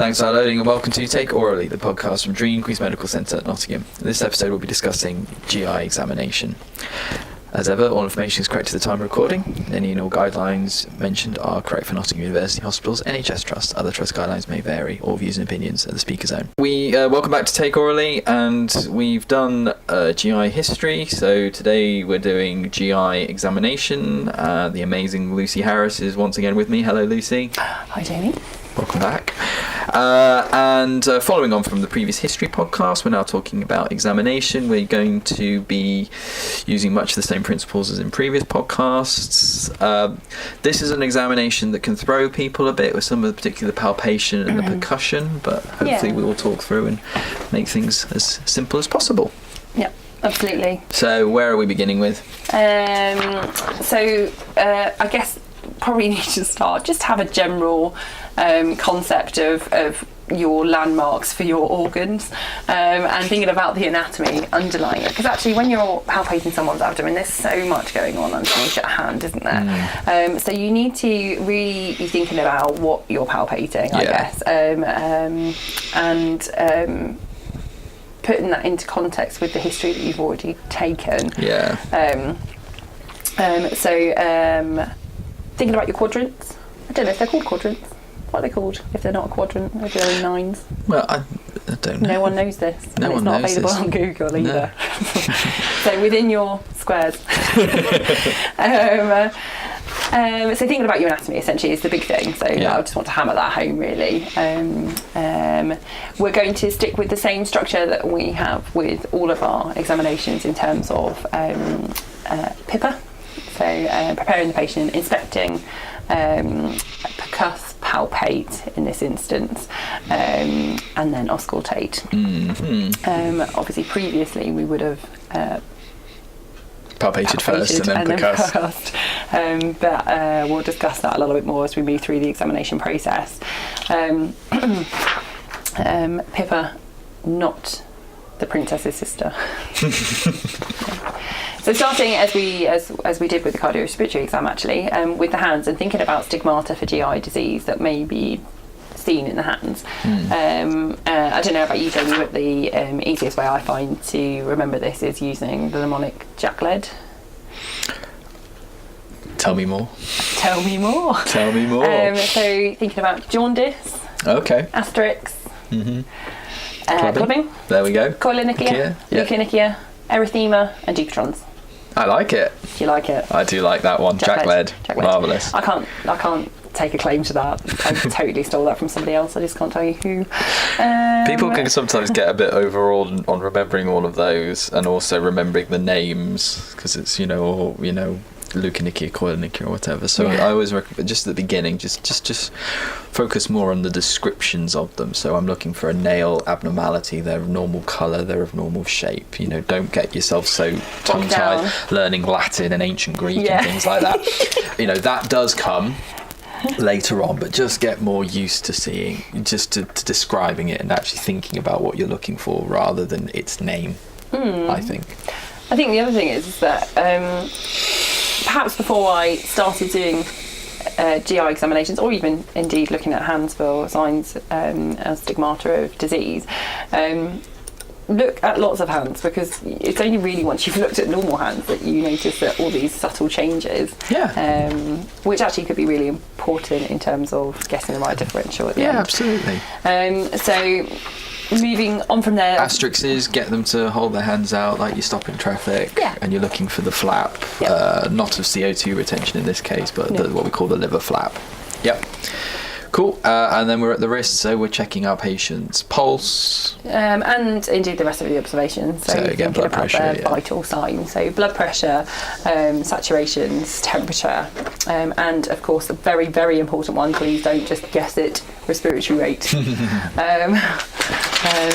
Thanks for downloading and welcome to Take Orally, the podcast from Dream Queen's Medical Centre at Nottingham. In this episode we'll be discussing GI examination. As ever, all information is correct at the time of recording. Any and all guidelines mentioned are correct for Nottingham University Hospitals, NHS Trust. Other trust guidelines may vary. All views and opinions at the speaker's own. We welcome back to Take Orally, and we've done GI history. So today we're doing GI examination. The amazing Lucy Harris is once again with me. Hello, Lucy. Hi, Jamie. Welcome back. And following on from the previous history podcast, we're now talking about examination. We're going to be using much the same principles as in previous podcasts. This is an examination that can throw people a bit with some of the particular palpation and the percussion, but hopefully we will talk through and make things as simple as possible. Yeah, absolutely. So where are we beginning with? I guess probably need to start, just have a general concept of your landmarks for your organs, and thinking about the anatomy underlying it, because actually when you're palpating someone's abdomen, there's so much going on underneath your hand, isn't there? So you need to really be thinking about what you're palpating, I guess, and putting that into context with the history that you've already taken. Thinking about your quadrants. I don't know if they're called quadrants. What are they called if they're not a quadrant? Maybe they're in nines. Well, I don't know. No one knows this. No and one it's not knows available this. on Google either. No. So within your squares. So thinking about your anatomy essentially is the big thing. So I just want to hammer that home really. We're going to stick with the same structure that we have with all of our examinations in terms of PIPA. So preparing the patient, inspecting, percuss, palpate in this instance, and then auscultate. Obviously previously we would have palpated first and then percussed. But we'll discuss that a little bit more as we move through the examination process. PIPA, not the princess's sister. So starting as we did with the cardiorespiratory exam actually, with the hands and thinking about stigmata for GI disease that may be seen in the hands. I don't know about you, Jamie, but the easiest way I find to remember this is using the mnemonic JACKLED. Tell me more. Tell me more. Tell me more. So thinking about jaundice. Okay. Asterix. Clubbing. There we go. Koilonychia. Leukonychia. Erythema and Dupuytren's. I like it. Do you like it? I do like that one. JACKLED. Marvellous. I can't take a claim to that. I totally stole that from somebody else. I just can't tell you who. People can sometimes get a bit overawed on remembering all of those and also remembering the names because it's Leukonychia, Koilonychia or whatever. So I always recommend just at the beginning, just focus more on the descriptions of them. So I'm looking for a nail abnormality. They're of normal colour. They're of normal shape. Don't get yourself so tongue-tied learning Latin and ancient Greek and things like that. That does come later on, but just get more used to seeing, just to describing it and actually thinking about what you're looking for rather than its name. I think the other thing is that perhaps before I started doing GI examinations, or even indeed looking at hands for signs as stigmata of disease, look at lots of hands, because it's only really once you've looked at normal hands that you notice that all these subtle changes, which actually could be really important in terms of getting the right differential at the end. Absolutely. So moving on from there, asterixes, get them to hold their hands out like you're stopping traffic, and you're looking for the flap, not of CO2 retention in this case, but what we call the liver flap. Cool. And then we're at the wrist, so we're checking our patient's pulse. And indeed the rest of the observations. So again, blood pressure, their vital signs. So blood pressure, saturations, temperature, and of course the very, very important one, please don't just guess it, respiratory rate.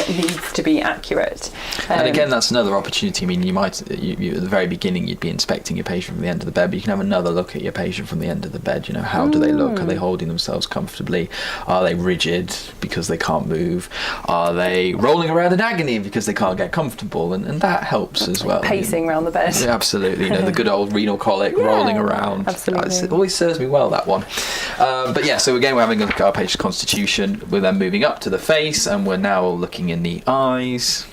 needs to be accurate. And again, that's another opportunity. I mean, you might, at the very beginning, you'd be inspecting your patient from the end of the bed, but you can have another look at your patient from the end of the bed. You know, how do they look? Are they holding themselves comfortably? Are they rigid because they can't move? Are they rolling around in agony because they can't get comfortable? And that helps as well. Pacing around the bed. Yeah, absolutely. You know, the good old renal colic, rolling around. Absolutely. It always serves me well, that one. But yeah, so again, we're having a look at our patient's constitution. We're then moving up to the face, and we're now looking in the eyes.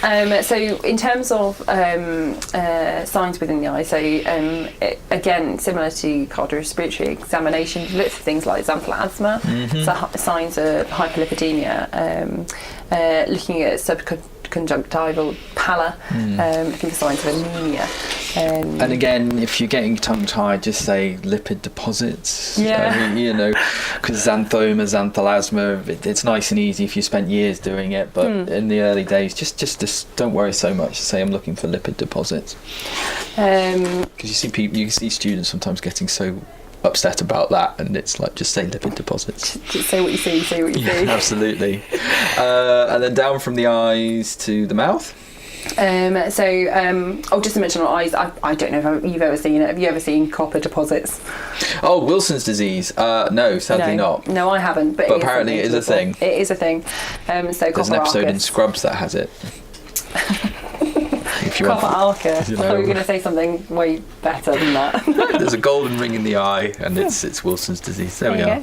So in terms of signs within the eye, so again, similar to cardiorespiratory examination, look for things like xanthelasma, so signs of hyperlipidemia, looking at subconjunctival pallor, looking for signs of anemia. And again, if you're getting tongue-tied, just say lipid deposits. Yeah. I mean, you know, because xanthoma, xanthelasma, it's nice and easy if you spent years doing it, but in the early days, just don't worry so much. Say I'm looking for lipid deposits. Because you see students sometimes getting so upset about that, and it's like, just say lipid deposits. Just say what you see, say what you see. Absolutely. And then down from the eyes to the mouth. Just to mention on eyes, I don't know if you've ever seen it. Have you ever seen copper deposits? Oh, Wilson's disease. No, sadly not. No, I haven't. But apparently it is a thing. It is a thing. There's an episode in Scrubs that has it. Copper arcus. I thought you were going to say something way better than that. There's a golden ring in the eye, and it's Wilson's disease. There we are.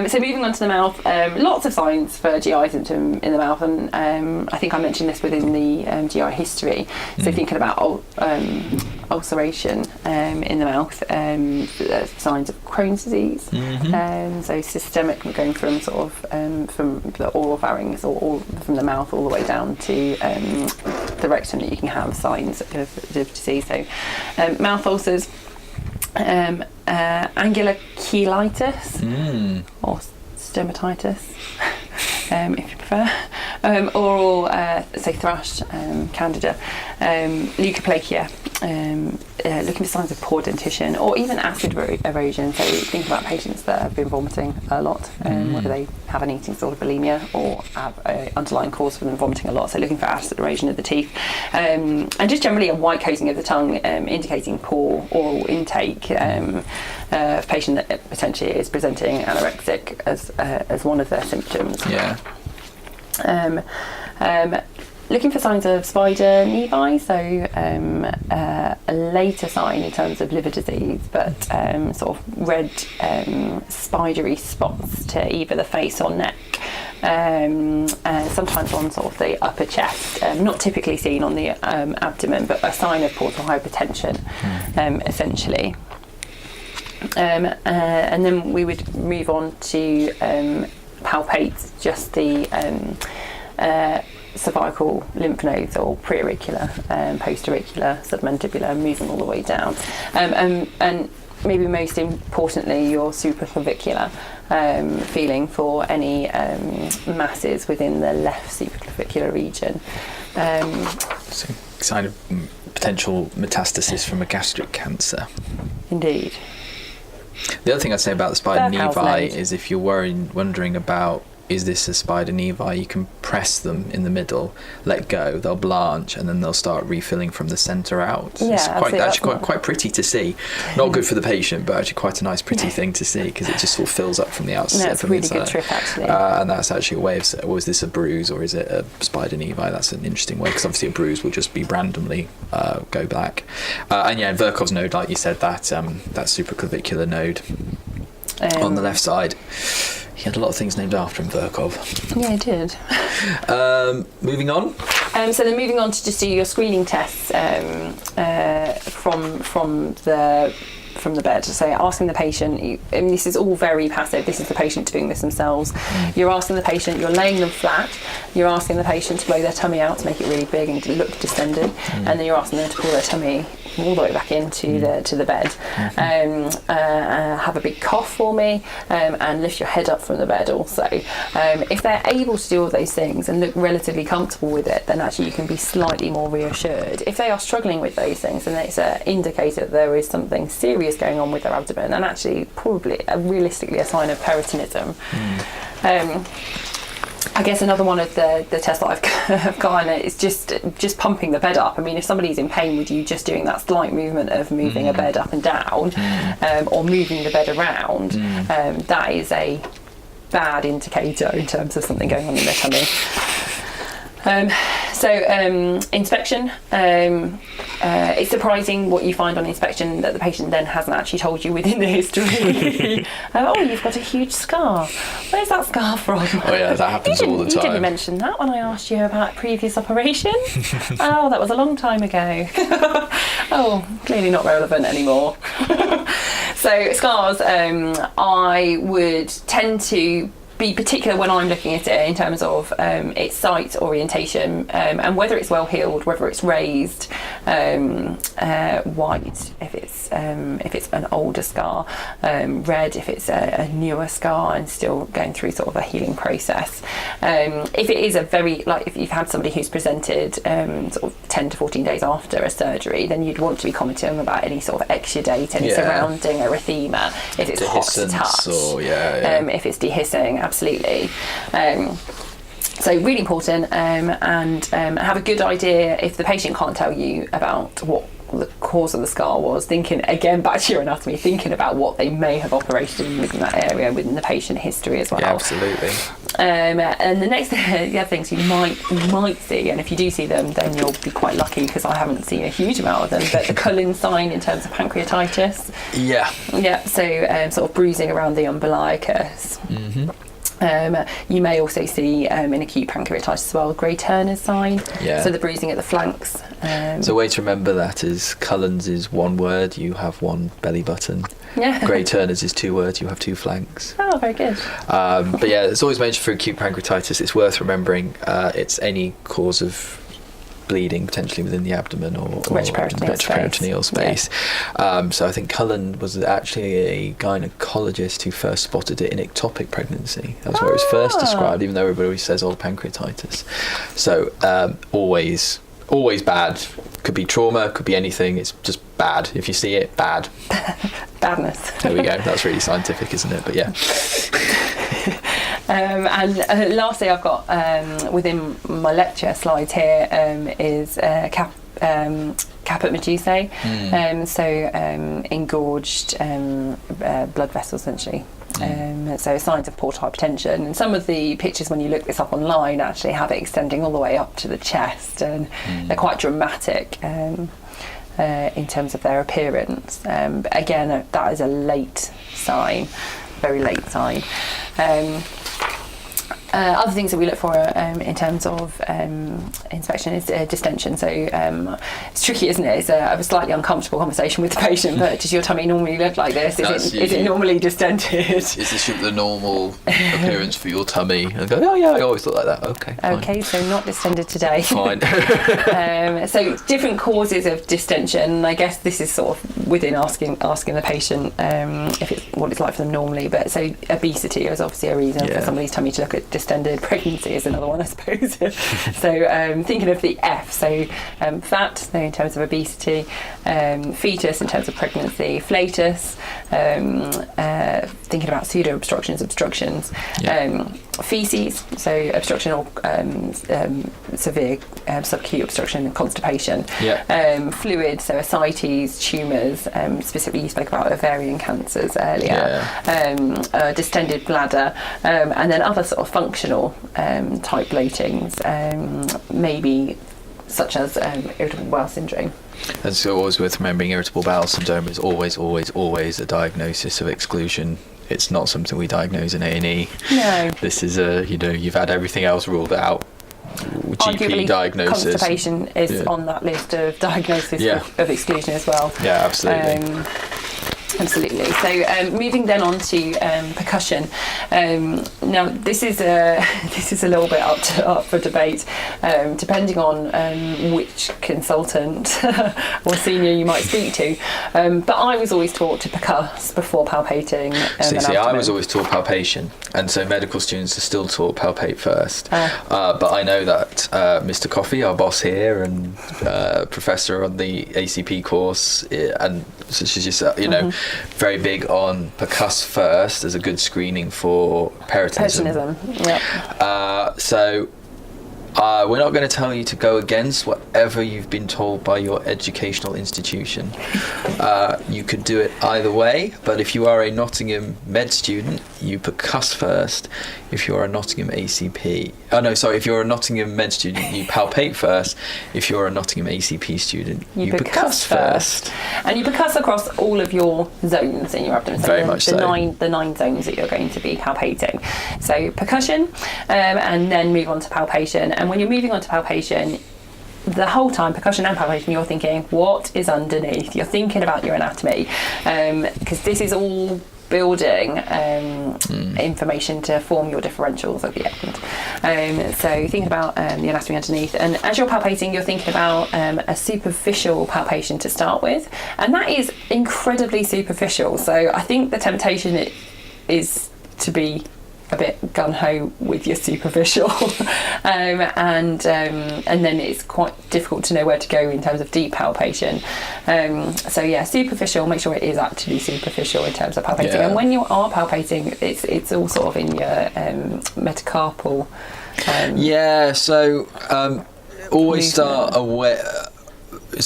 So moving on to the mouth, lots of signs for GI symptom in the mouth, and I think I mentioned this within the GI history. So thinking about ulceration in the mouth, signs of Crohn's disease. So systemic, we're going from sort of from the oral pharynx or from the mouth all the way down to the rectum, that you can have signs of disease. So mouth ulcers. Angular cheilitis or stomatitis, if you prefer, oral, say thrush, candida, leukoplakia, looking for signs of poor dentition or even acid erosion. So think about patients that have been vomiting a lot, whether they have an eating disorder, bulimia, or have an underlying cause for them vomiting a lot. So looking for acid erosion of the teeth, and just generally a white coating of the tongue, indicating poor oral intake. A patient that potentially is presenting anorexic as one of their symptoms. Yeah. Looking for signs of spider nevi, so a later sign in terms of liver disease, but sort of red spidery spots to either the face or neck. Sometimes on sort of the upper chest, not typically seen on the abdomen, but a sign of portal hypertension, essentially. And then we would move on to palpate just the cervical lymph nodes, or preauricular, postauricular, submandibular, moving all the way down. And maybe most importantly, your supraclavicular, feeling for any masses within the left supraclavicular region. So, sign of potential metastasis from a gastric cancer. Indeed. The other thing I'd say about the spider nevi is, if you're wondering about, is this a spider nevi, you can press them in the middle, let go, they'll blanch, and then they'll start refilling from the centre out. Yeah, it's quite pretty to see. Not good for the patient, but actually quite a nice pretty thing to see, because it just sort of fills up from the outside. No, it's a really good trick, actually. And that's actually a way of, is this a bruise or is it a spider nevi? That's an interesting way, because obviously a bruise will just be randomly go black. And yeah, Virchow's node, like you said, that supraclavicular node on the left side. He had a lot of things named after him, Virchow. Yeah, he did. Moving on. So then moving on to just do your screening tests from the bed. So asking the patient, and this is all very passive, this is the patient doing this themselves. You're asking the patient, you're laying them flat, you're asking the patient to blow their tummy out to make it really big and to look distended, and then you're asking them to pull their tummy all the way back into the bed. Have a big cough for me, and lift your head up from the bed also. If they're able to do all those things and look relatively comfortable with it, then actually you can be slightly more reassured. If they are struggling with those things, then it's an indicator that there is something serious going on with their abdomen, and actually probably realistically a sign of peritonism. I guess another one of the tests that I've got on it is just pumping the bed up. I mean, if somebody's in pain with you just doing that slight movement of moving a bed up and down, or moving the bed around, that is a bad indicator in terms of something going on in their tummy. Inspection. It's surprising what you find on inspection that the patient then hasn't actually told you within the history. Oh, you've got a huge scar. Where's that scar from? Oh yeah, that happens all the time. You didn't mention that when I asked you about previous operation. Oh, that was a long time ago. Oh, clearly not relevant anymore. So scars, I would tend to be particular when I'm looking at it in terms of its site orientation, and whether it's well healed, whether it's raised, white if it's an older scar, red if it's a newer scar and still going through sort of a healing process. If it is a very, like if you've had somebody who's presented sort of 10 to 14 days after a surgery, then you'd want to be commenting about any sort of exudate, any surrounding erythema, if it's hot to touch, or, if it's dehiscing, absolutely. So really important, and have a good idea if the patient can't tell you about what the cause of the scar was, thinking again back to your anatomy, thinking about what they may have operated within that area within the patient history as well. Yeah, absolutely. And the other things you might see, and if you do see them, then you'll be quite lucky, because I haven't seen a huge amount of them, but the Cullen sign in terms of pancreatitis. Yeah, so sort of bruising around the umbilicus. You may also see in acute pancreatitis as well, Gray Turner's sign. So the bruising at the flanks. So a way to remember that is Cullen's is one word, you have one belly button. Gray Turner's is 2 words, you have 2 flanks. Oh, very good. But yeah, it's always mentioned for acute pancreatitis. It's worth remembering it's any cause of bleeding potentially within the abdomen or retroperitoneal space. So I think Cullen was actually a gynecologist who first spotted it in ectopic pregnancy. That was where it was first described, even though everybody always says pancreatitis. So always bad. Could be trauma, could be anything. It's just bad. If you see it, bad. Badness. There we go. That's really scientific, isn't it? But yeah. And lastly, I've got within my lecture slides here is caput medusae, engorged blood vessels essentially. So signs of portal hypertension, and some of the pictures when you look this up online actually have it extending all the way up to the chest, and they're quite dramatic in terms of their appearance. But again, that is a late sign, very late sign. Other things that we look for in terms of inspection is distension. So it's tricky, isn't it? It's a slightly uncomfortable conversation with the patient, but does your tummy normally look like this? Is it normally distended? Is this the normal appearance for your tummy? And go, oh yeah, I always look like that. Okay, fine. Okay, so not distended today. Fine. So different causes of distension. I guess this is sort of within asking the patient if it's what it's like for them normally. But so obesity is obviously a reason for somebody's tummy to look at distended. Pregnancy is another one, I suppose. So thinking of the F, so fat, so in terms of obesity, fetus in terms of pregnancy, flatus, thinking about pseudo-obstructions, feces, so obstruction or severe subacute obstruction and constipation, fluid, so ascites, tumours, specifically you spoke about ovarian cancers earlier, distended bladder, and then other sort of functional type bloatings, maybe such as irritable bowel syndrome. And so always worth remembering, irritable bowel syndrome is always a diagnosis of exclusion. It's not something we diagnose in A&E. No. This is you've had everything else ruled out. GP arguably, diagnosis. Constipation is on that list of diagnosis of exclusion as well. Yeah, absolutely. Absolutely. So moving then on to percussion. Now this is a little bit up for debate, depending on which consultant or senior you might speak to. But I was always taught to percuss before palpating. See, I was always taught palpation, and so medical students are still taught palpate first. But I know that Mr. Coffey, our boss here, and professor on the ACP course, and such as yourself, very big on percuss first as a good screening for peritonism. Yep. So we're not going to tell you to go against whatever you've been told by your educational institution. You could do it either way, but if you are a Nottingham med student, you percuss first. If you're a Nottingham ACP, if you're a Nottingham med student, you palpate first. If you're a Nottingham ACP student, you percuss first. And you percuss across all of your zones in your abdomen. So Very much so. The nine zones that you're going to be palpating. So percussion, and then move on to palpation. And when you're moving on to palpation, the whole time, percussion and palpation, you're thinking, what is underneath? You're thinking about your anatomy, because this is all building information to form your differentials at the end. So thinking about the anatomy underneath, and as you're palpating, you're thinking about a superficial palpation to start with, and that is incredibly superficial. So I think the temptation is to be a bit gung-ho with your superficial, and then it's quite difficult to know where to go in terms of deep palpation. So yeah, superficial, make sure it is actually superficial in terms of palpating. Yeah. And when you are palpating, it's all sort of in your metacarpal. So always start away.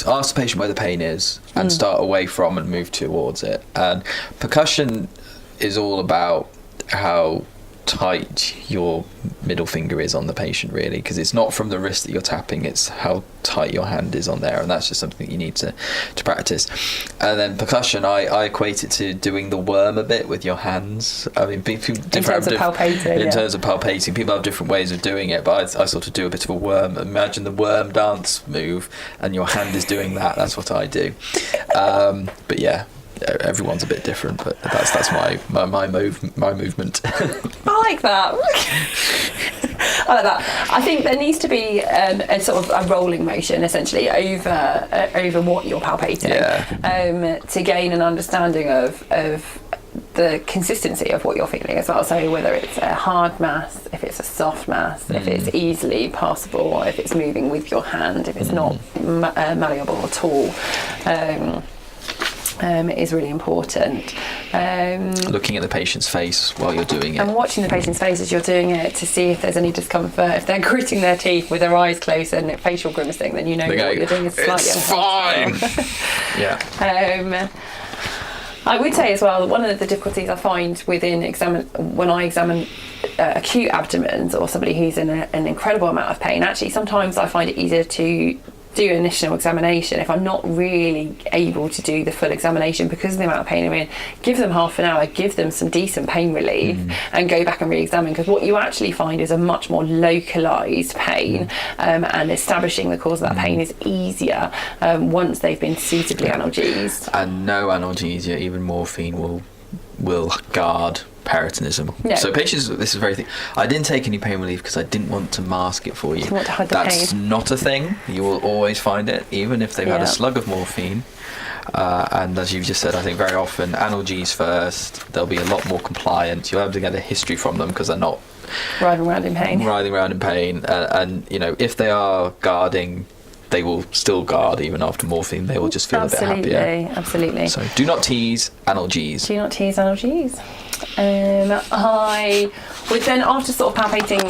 Ask the patient where the pain is and start away from and move towards it. And percussion is all about how tight your middle finger is on the patient, really, because it's not from the wrist that you're tapping, it's how tight your hand is on there, and that's just something that you need to practice. And then percussion, I equate it to doing the worm a bit with your hands. I mean, people in terms of palpating, people have different ways of doing it, but I sort of do a bit of a worm. Imagine the worm dance move and your hand is doing that. That's what I do. But yeah, everyone's a bit different, but that's my movement. I like that. I like that. I think there needs to be a sort of a rolling motion, essentially, over what you're palpating, to gain an understanding of the consistency of what you're feeling as well. So whether it's a hard mass, if it's a soft mass, if it's easily passable, if it's moving with your hand, if it's not malleable at all. Is really important. Looking at the patient's face while you're doing it. And watching the patient's face as you're doing it to see if there's any discomfort. If they're gritting their teeth with their eyes closed and facial grimacing, then you know what you're doing is slightly uncomfortable. Fine! Yeah. I would say as well, one of the difficulties I find when I examine acute abdomens or somebody who's in an incredible amount of pain, actually sometimes I find it easier to do an initial examination if I'm not really able to do the full examination because of the amount of pain I'm in. Give them half an hour, give them some decent pain relief, and go back and re-examine, because what you actually find is a much more localised pain, and establishing the cause of that pain is easier once they've been suitably analgesed. And no analgesia, even morphine, will guard peritonism. No. So patients, this is very thing. I didn't take any pain relief because I didn't want to mask it for you. You want to hide the That's pain. not a thing. You will always find it, even if they've had a slug of morphine. And as you've just said, I think very often analgese first. They'll be a lot more compliant. You'll have to get a history from them because they're not writhing around in pain. And if they are guarding, they will still guard even after morphine. They will just feel a bit happier. Absolutely. So do not tease analgese. Do not tease analgese. I would then, after sort of palpating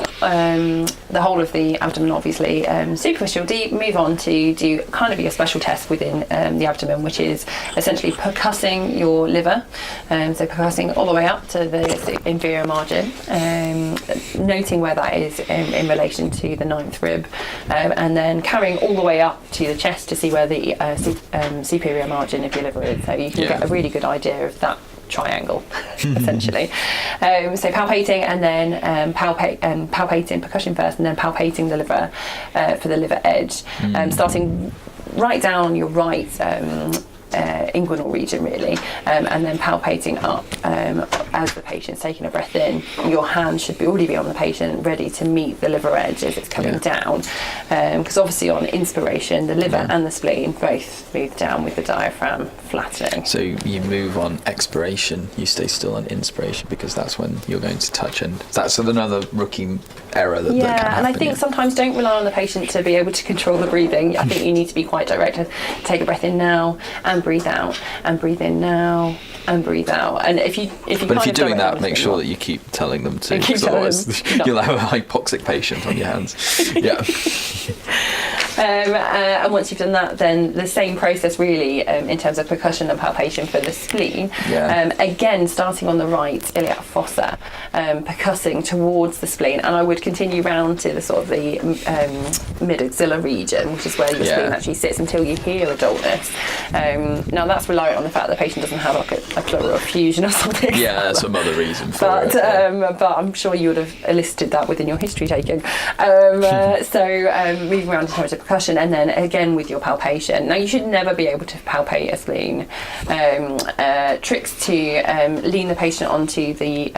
the whole of the abdomen, obviously superficial deep, move on to do kind of your special test within the abdomen, which is essentially percussing your liver. So percussing all the way up to the inferior margin, noting where that is in relation to the ninth rib, and then carrying all the way up to the chest to see where the superior margin of your liver is. So you can get a really good idea of that triangle, essentially. So palpating and then palpating percussion first, and then palpating the liver for the liver edge, starting right down your right inguinal region, really, and then palpating up as the patient's taking a breath in. Your hand should already be on the patient, ready to meet the liver edge as it's coming down, because obviously on inspiration the liver and the spleen both move down with the diaphragm flattening. So you move on expiration, you stay still on inspiration, because that's when you're going to touch, and that's another rookie error that can happen. And I think sometimes don't rely on the patient to be able to control the breathing. I think you need to be quite direct. Take a breath in now and and breathe out, and breathe in now, and breathe out. And if but if you're doing that, make sure that you keep telling them to, because otherwise you'll have a hypoxic patient on your hands. Yeah. And once you've done that, then the same process really in terms of percussion and palpation for the spleen. Yeah. Again, starting on the right iliac fossa, percussing towards the spleen, and I would continue round to the sort of the mid-axilla region, which is where your spleen actually sits, until you hear a dullness. Now that's reliant on the fact that the patient doesn't have like a pleural effusion or something. Yeah, that's some other reason for it. But I'm sure you would have elicited that within your history taking. Moving around in terms of percussion, and then again with your palpation. Now you should never be able to palpate a spleen. Tricks to lean the patient onto the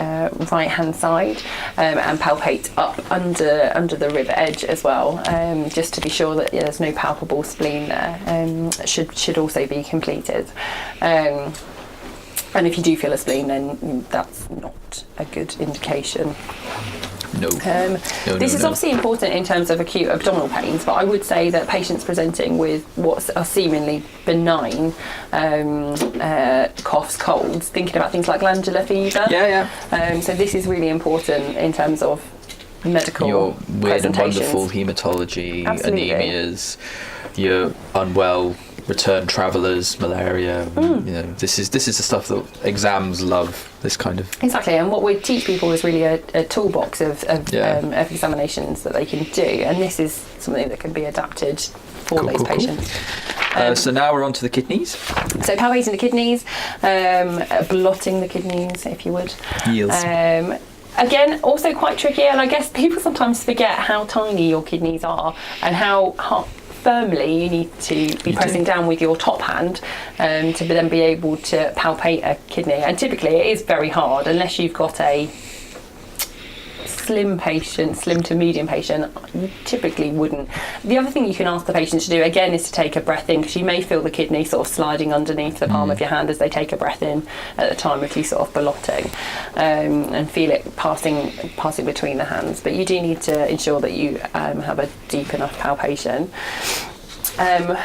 right hand side and palpate up under the rib edge as well, just to be sure that there's no palpable spleen there. Should also be completed. And if you do feel a spleen, then that's not a good indication. No. This is obviously important in terms of acute abdominal pains, but I would say that patients presenting with what are seemingly benign coughs, colds, thinking about things like glandular fever. So this is really important in terms of medical your weird and presentations. wonderful haematology, Absolutely. anemias, your unwell return travellers, malaria. This is the stuff that exams love. This kind of exactly, and what we teach people is really a toolbox of examinations that they can do, and this is something that can be adapted for those patients. So now we're on to the kidneys. So palpating the kidneys, blotting the kidneys, if you would. Yes. Again, also quite tricky, and I guess people sometimes forget how tiny your kidneys are and how firmly you need to be pressing down with your top hand to then be able to palpate a kidney. And typically it is very hard unless you've got a slim to medium patient. You typically wouldn't. The other thing you can ask the patient to do again is to take a breath in, because you may feel the kidney sort of sliding underneath the palm of your hand as they take a breath in at the time of you sort of blotting, and feel it passing between the hands. But you do need to ensure that you have a deep enough palpation. And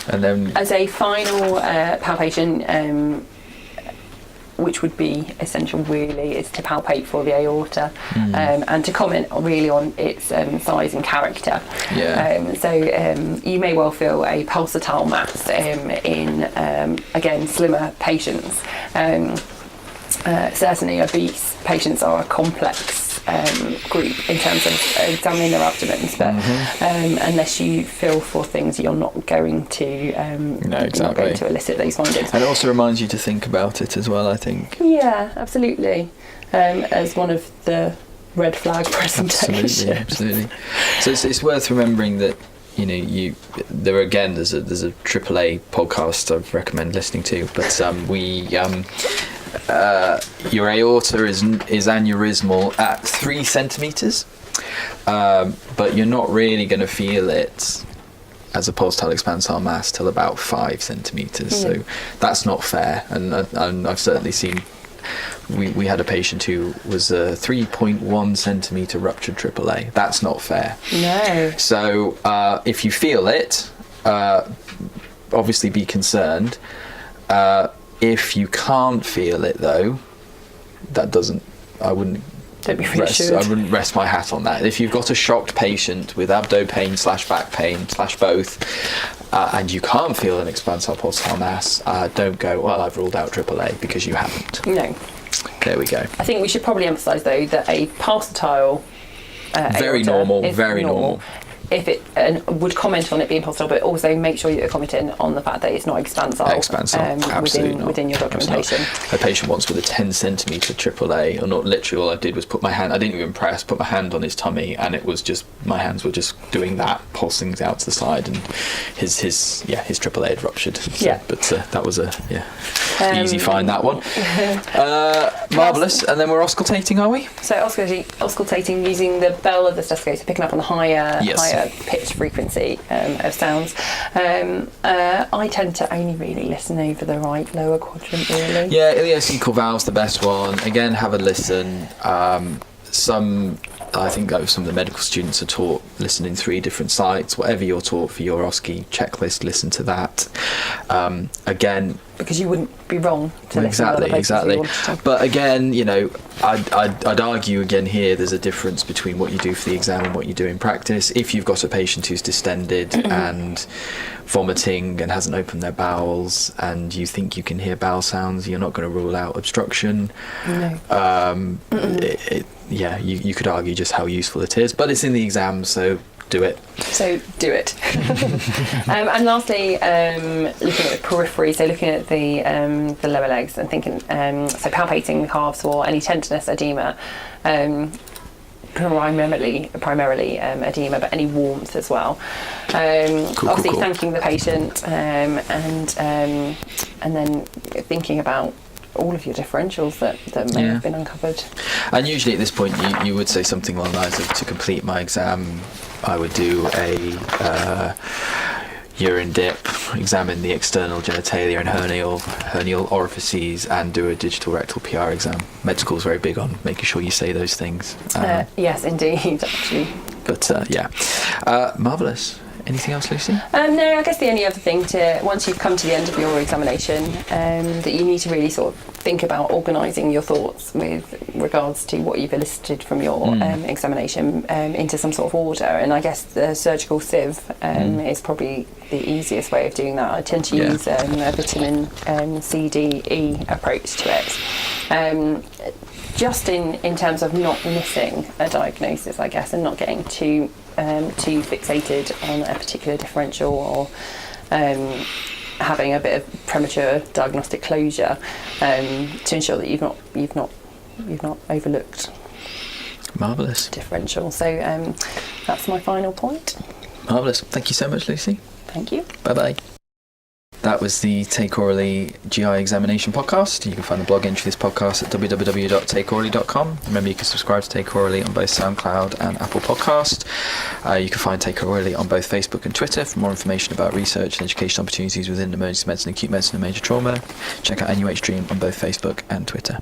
then as a final palpation, which would be essential really, is to palpate for the aorta, and to comment really on its size and character. You may well feel a pulsatile mass in again slimmer patients. Certainly obese patients are a complex group in terms of examining their abdomens, but unless you feel for things, you're not going to not going to elicit these findings. And it also reminds you to think about it as well, I think. Yeah, absolutely. As one of the red flag presentations. Absolutely. So it's worth remembering that there's a AAA podcast I recommend listening to, but your aorta is aneurysmal at 3 centimetres, but you're not really going to feel it as a pulsatile expansile mass till about 5 centimetres. So that's not fair, and I've certainly seen. We had a patient who was a 3.1 centimetre ruptured AAA. That's not fair. No. So if you feel it, obviously be concerned. If you can't feel it though, I wouldn't rest my hat on that. If you've got a shocked patient with abdo pain / back pain / both, and you can't feel an expansile pulsatile mass, don't go, well, I've ruled out AAA, because you haven't. No. There we go. I think we should probably emphasise though that a pulsatile very normal. If it would comment on it being pulsatile, but also make sure you're commenting on the fact that it's not expansile. Absolutely within your documentation. A patient once with a 10 centimetre AAA, or not literally, all I did was put my hand, I didn't even press, put my hand on his tummy, and it was just, my hands were just doing that, pulsing out to the side, and his AAA had ruptured. So, but that was easy find, that one. Marvellous. And then we're auscultating, are we? So auscultating using the bell of the stethoscope, so picking up on the higher pitch frequency of sounds. I tend to only really listen over the right lower quadrant, really. Yeah, ileocecal valve's the best one. Again, have a listen. Some I think that some of the medical students are taught, listen in 3 different sites. Whatever you're taught for your OSCE checklist, listen to that. Again, because you wouldn't be wrong to listen to other places exactly. you wanted to. But again, you know, I'd argue again here there's a difference between what you do for the exam and what you do in practice. If you've got a patient who's distended and vomiting and hasn't opened their bowels, and you think you can hear bowel sounds, you're not going to rule out obstruction. No. You could argue just how useful it is, but it's in the exam, so do it. So do it. And lastly, looking at the periphery, so looking at the lower legs and thinking, so palpating the calves for any tenderness, edema, primarily edema, but any warmth as well. Obviously thanking the patient, and then thinking about all of your differentials that may have been uncovered. And usually at this point you would say something along the lines of, to complete my exam I would do a urine dip, examine the external genitalia and hernial orifices, and do a digital rectal PR exam. Med school's very big on making sure you say those things. Yes, indeed, actually. But marvellous. Anything else, Lucy? No, I guess the only other thing, once you've come to the end of your examination, that you need to really sort of think about organising your thoughts with regards to what you've elicited from your examination into some sort of order. And I guess the surgical sieve is probably the easiest way of doing that. I tend to use a vitamin C, D, E approach to it. Just in terms of not missing a diagnosis, I guess, and not getting too fixated on a particular differential, or having a bit of premature diagnostic closure, to ensure that you've not overlooked Marvellous differential. So that's my final point. Marvellous. Thank you so much, Lucy. Thank you. Bye bye. That was the Take Orally GI Examination podcast. You can find the blog entry for this podcast at www.takeorally.com. Remember, you can subscribe to Take Orally on both SoundCloud and Apple Podcast. You can find Take Orally on both Facebook and Twitter for more information about research and education opportunities within emergency medicine, acute medicine and major trauma. Check out NUH Dream on both Facebook and Twitter.